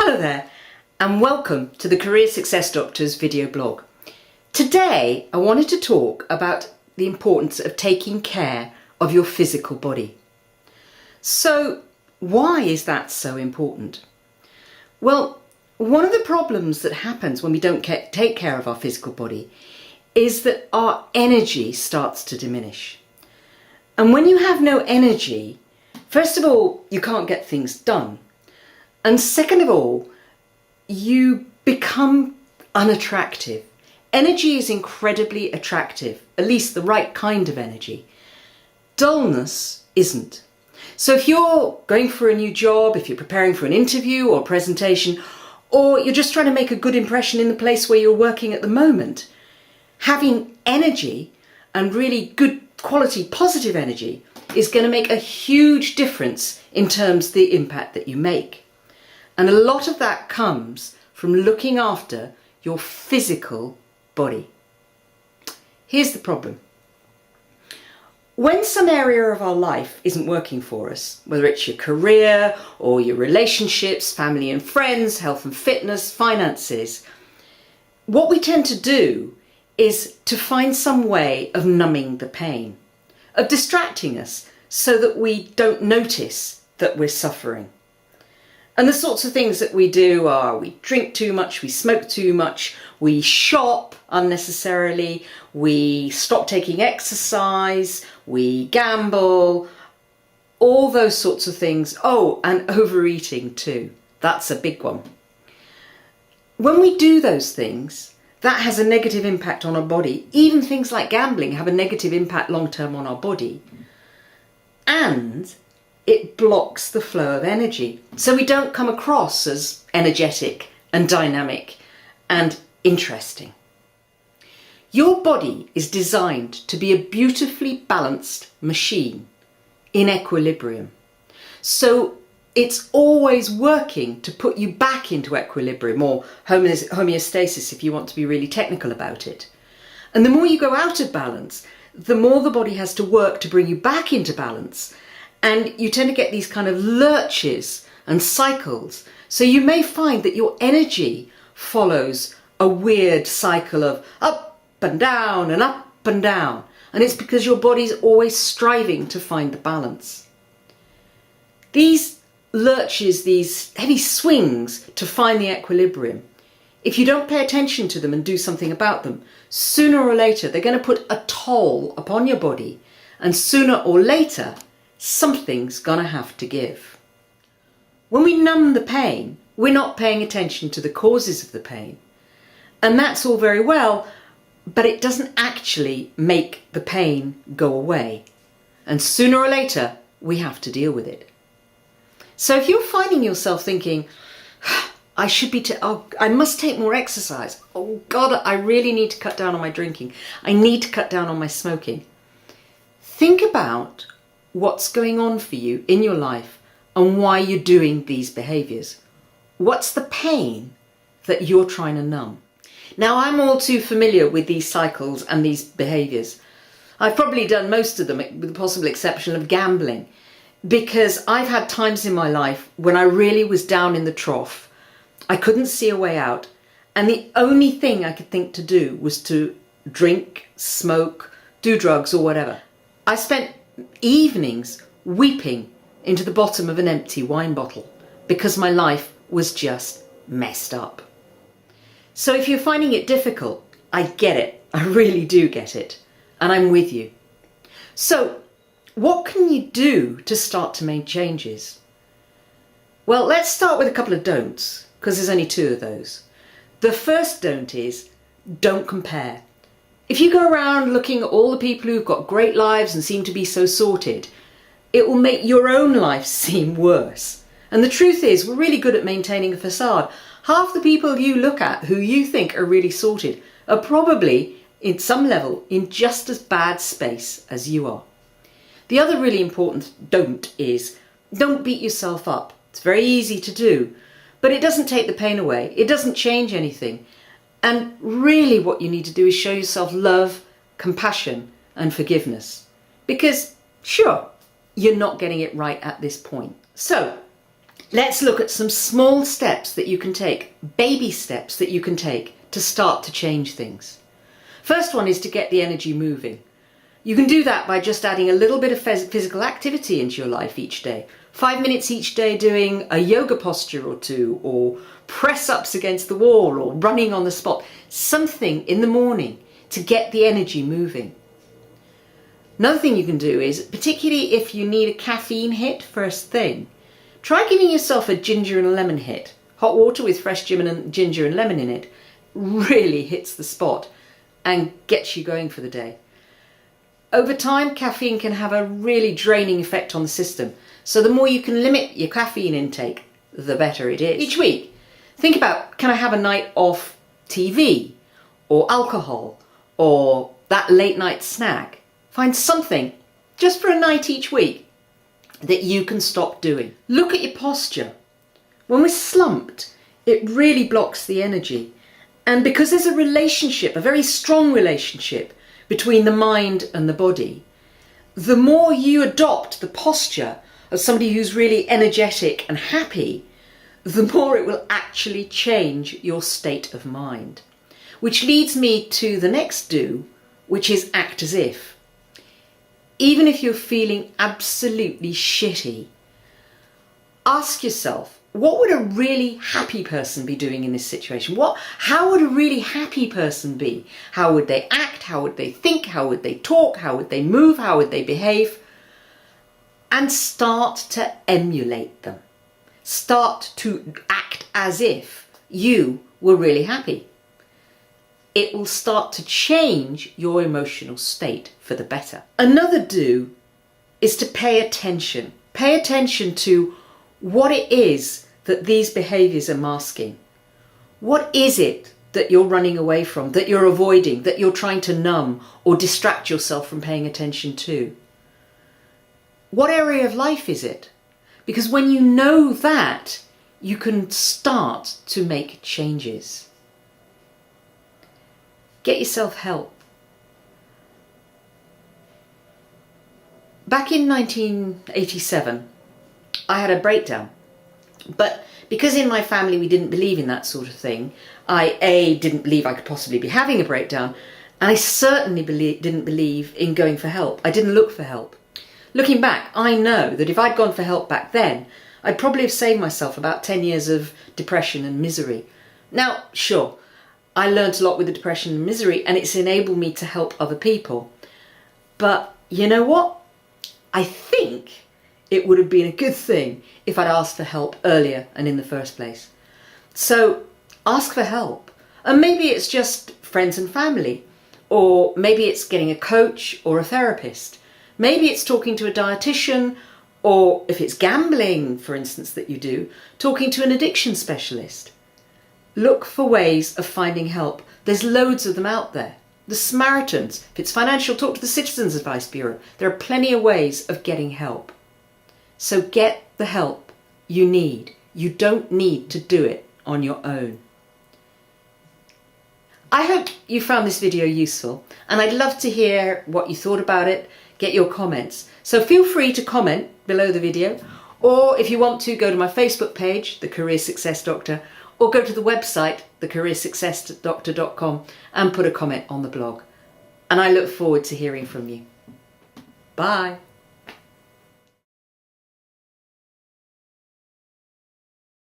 Hello there and welcome to the Career Success Doctors video blog. Today I wanted to talk about the importance of taking care of your physical body. So why is that so important? Well, one of the problems that happens when we don't take care of our physical body is that our energy starts to diminish. And when you have no energy, first of all, you can't get things done. And second of all, you become unattractive. Energy is incredibly attractive, at least the right kind of energy. Dullness isn't. So if you're going for a new job, if you're preparing for an interview or presentation, or you're just trying to make a good impression in the place where you're working at the moment, having energy and really good quality positive energy is going to make a huge difference in terms of the impact that you make. And a lot of that comes from looking after your physical body. Here's the problem. When some area of our life isn't working for us, whether it's your career or your relationships, family and friends, health and fitness, finances, what we tend to do is to find some way of numbing the pain, of distracting us so that we don't notice that we're suffering. And the sorts of things that we do are we drink too much, we smoke too much, we shop unnecessarily, we stop taking exercise, we gamble, all those sorts of things. Oh, and overeating too. That's a big one. When we do those things, that has a negative impact on our body. Even things like gambling have a negative impact long term on our body. And it blocks the flow of energy. So we don't come across as energetic and dynamic and interesting. Your body is designed to be a beautifully balanced machine in equilibrium. So it's always working to put you back into equilibrium, or homeostasis if you want to be really technical about it. And the more you go out of balance, the more the body has to work to bring you back into balance. And you tend to get these kind of lurches and cycles. So you may find that your energy follows a weird cycle of up and down and up and down. And it's because your body's always striving to find the balance. These lurches, these heavy swings to find the equilibrium, if you don't pay attention to them and do something about them, sooner or later they're going to put a toll upon your body, and sooner or later something's gonna have to give. When we numb the pain, we're not paying attention to the causes of the pain. And that's all very well, but it doesn't actually make the pain go away. And sooner or later, we have to deal with it. So if you're finding yourself thinking, I must take more exercise. Oh God, I really need to cut down on my drinking. I need to cut down on my smoking. Think about what's going on for you in your life and why you're doing these behaviours. What's the pain that you're trying to numb? Now, I'm all too familiar with these cycles and these behaviours. I've probably done most of them with the possible exception of gambling, because I've had times in my life when I really was down in the trough. I couldn't see a way out, and the only thing I could think to do was to drink, smoke, do drugs or whatever. I spent evenings weeping into the bottom of an empty wine bottle because my life was just messed up. So if you're finding it difficult, I get it. I really do get it. And I'm with you. So what can you do to start to make changes? Well, let's start with a couple of don'ts, because there's only two of those. The first don't is don't compare. If you go around looking at all the people who've got great lives and seem to be so sorted, it will make your own life seem worse. And the truth is, we're really good at maintaining a facade. Half the people you look at who you think are really sorted are probably, in some level, in just as bad space as you are. The other really important don't is don't beat yourself up. It's very easy to do, but it doesn't take the pain away. It doesn't change anything. And really what you need to do is show yourself love, compassion and forgiveness. Because, sure, you're not getting it right at this point. So, Let's look at some small steps that you can take, baby steps that you can take to start to change things. First one is to get the energy moving. You can do that by just adding a little bit of physical activity into your life each day. 5 minutes each day doing a yoga posture or two, or press-ups against the wall, or running on the spot. Something in the morning to get the energy moving. Another thing you can do is, particularly if you need a caffeine hit first thing, try giving yourself a ginger and lemon hit. Hot water with fresh ginger and lemon in it really hits the spot and gets you going for the day. Over time, caffeine can have a really draining effect on the system. So the more you can limit your caffeine intake, the better it is. Each week, think about, can I have a night off TV or alcohol or that late night snack? Find something just for a night each week that you can stop doing. Look at your posture. When we're slumped, it really blocks the energy. And because there's a relationship, a very strong relationship between the mind and the body, the more you adopt the posture of somebody who's really energetic and happy, the more it will actually change your state of mind. Which leads me to the next do, which is act as if. Even if you're feeling absolutely shitty, ask yourself, what would a really happy person be doing in this situation? How would a really happy person be? How would they act? How would they think? How would they talk? How would they move? How would they behave? And start to emulate them. Start to act as if you were really happy. It will start to change your emotional state for the better. Another do is to pay attention. Pay attention to what it is that these behaviours are masking. What is it that you're running away from, that you're avoiding, that you're trying to numb or distract yourself from paying attention to? What area of life is it? Because when you know that, you can start to make changes. Get yourself help. Back in 1987, I had a breakdown. But because in my family we didn't believe in that sort of thing, I didn't believe I could possibly be having a breakdown, and I certainly didn't believe in going for help. I didn't look for help. Looking back, I know that if I'd gone for help back then, I'd probably have saved myself about 10 years of depression and misery. Now, sure, I learnt a lot with the depression and misery, and it's enabled me to help other people. But you know what? I think it would have been a good thing if I'd asked for help earlier and in the first place. So ask for help. And maybe it's just friends and family, or maybe it's getting a coach or a therapist. Maybe it's talking to a dietitian, or if it's gambling, for instance, that you do, talking to an addiction specialist. Look for ways of finding help. There's loads of them out there. The Samaritans, if it's financial, talk to the Citizens Advice Bureau. There are plenty of ways of getting help. So get the help you need. You don't need to do it on your own. I hope you found this video useful, and I'd love to hear what you thought about it, get your comments. So feel free to comment below the video, or if you want to, go to my Facebook page, The Career Success Doctor, or go to the website, thecareersuccessdoctor.com, and put a comment on the blog. And I look forward to hearing from you. Bye.